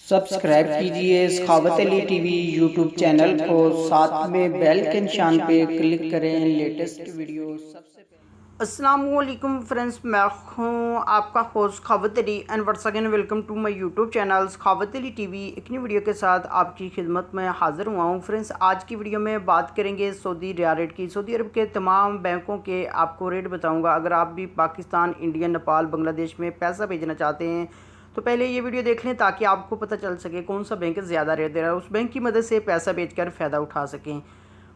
Subscribe कीजिए सखावत Ali TV YouTube channel को, साथ में बेल के निशान पे क्लिक करें लेटेस्ट वीडियो सबसे पहले। अस्सलाम वालेकुम फ्रेंड्स, मैं हूँ आपका host Sakhawat Ali and once again welcome to my YouTube channel Sakhawat Ali TV. एक नई वीडियो के साथ आपकी खिदमत में हाज़िर हुआ हूँ। फ्रेंड्स, आज की वीडियो में बात करेंगे सऊदी रियाल रेट की। सऊदी अरब के तमाम बैंकों के आपको रेट बताऊँगा। अगर आप भी पाकिस्तान, इंडिया, नेपाल, बांग्लादेश में पैसा भेजना चाहते हैं तो पहले ये वीडियो देख लें ताकि आपको पता चल सके कौन सा बैंक ज़्यादा रेट दे रहा है, उस बैंक की मदद से पैसा भेजकर फ़ायदा उठा सकें।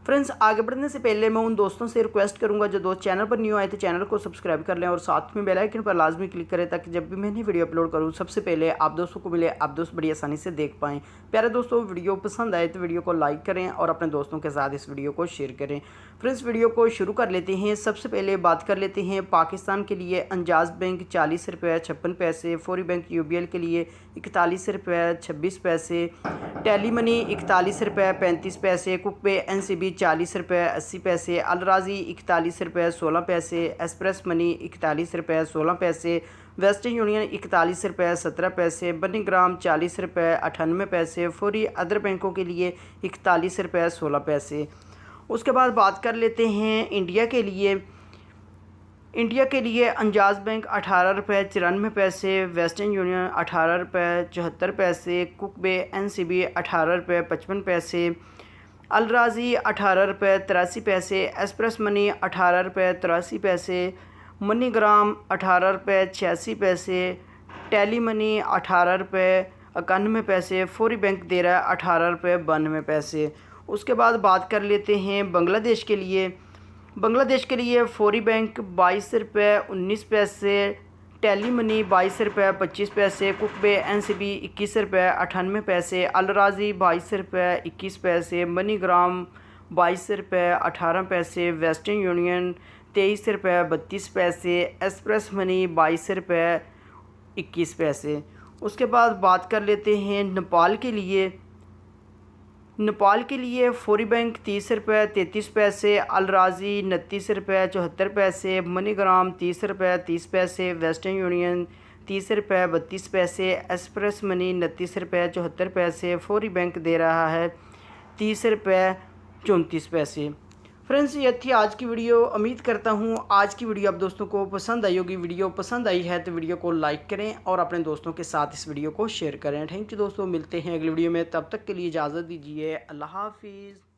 फ्रेंड्स, आगे बढ़ने से पहले मैं उन दोस्तों से रिक्वेस्ट करूंगा जो दोस्त चैनल पर न्यू आए थे चैनल को सब्सक्राइब कर लें और साथ में बेल आइकन पर लाजमी क्लिक करें ताकि जब भी मैंने वीडियो अपलोड करूं सबसे पहले आप दोस्तों को मिले, आप दोस्त बड़ी आसानी से देख पाएँ। प्यारे दोस्तों, वीडियो पसंद आए तो वीडियो को लाइक करें और अपने दोस्तों के साथ इस वीडियो को शेयर करें। फ्रेंड्स, वीडियो को शुरू कर लेते हैं। सबसे पहले बात कर लेते हैं पाकिस्तान के लिए। अंजाज बैंक 40 रुपये 56 पैसे, फौरी बैंक यूबीएल के लिए 41 रुपये 26 पैसे, टेली मनी 41 रुपये 35 पैसे, कुकपे एनसीबी 40 रुपये 80 पैसे, अलराजी 41 रुपये 16 पैसे, एक्सप्रेस मनी 41 रुपये 16 पैसे, वेस्टर्न यूनियन 41 रुपये 17 पैसे, मनीग्राम 40 रुपये 98 पैसे, फौरी अदर बैंकों के लिए 41 रुपये 16 पैसे। उसके बाद बात कर लेते हैं इंडिया के लिए। इंडिया के लिए अंजाज बैंक 18 रुपये 94 पैसे, वेस्टर्न यूनियन 18 रुपये 74 पैसे, कुकबे एनसीबी 18 रुपये 55 पैसे, अलराजी 18 रुपये 83 पैसे, एक्सप्रेस मनी 18 रुपये 83 पैसे, मनीग्राम 18 रुपये 86 पैसे, टेली मनी 18 रुपये 91 पैसे, फौरी बैंक दे रहा है 18 रुपये 92 पैसे। उसके बाद बात कर लेते हैं बांग्लादेश के लिए। बांग्लादेश के लिए फौरी बैंक 22 रुपये 19 पैसे, टेली मनी 22 रुपये 25 पैसे, कुकबे एनसीबी 21 रुपये 98 पैसे, अलराजी 22 रुपये 21 पैसे, मनीग्राम 22 रुपये 18 पैसे, वेस्टर्न यूनियन 23 रुपये 32 पैसे, एक्सप्रेस मनी 22 रुपये 21 पैसे। उसके बाद बात कर लेते हैं नेपाल के लिए। नेपाल के लिए फौरी बैंक 30 रुपये 33 पैसे, अलराजी 29 रुपये 74 पैसे, मनीग्राम 30 रुपये 30 पैसे, वेस्टर्न यूनियन 30 रुपये 32 पैसे, एक्सप्रेस मनी 29 रुपये 74 पैसे, फौरी बैंक दे रहा है 30 रुपये 34 पैसे। फ्रेंड्स, ये थी आज की वीडियो। उम्मीद करता हूँ आज की वीडियो आप दोस्तों को पसंद आई होगी। वीडियो पसंद आई है तो वीडियो को लाइक करें और अपने दोस्तों के साथ इस वीडियो को शेयर करें। थैंक यू दोस्तों, मिलते हैं अगली वीडियो में। तब तक के लिए इजाज़त दीजिए। अल्लाह हाफिज़।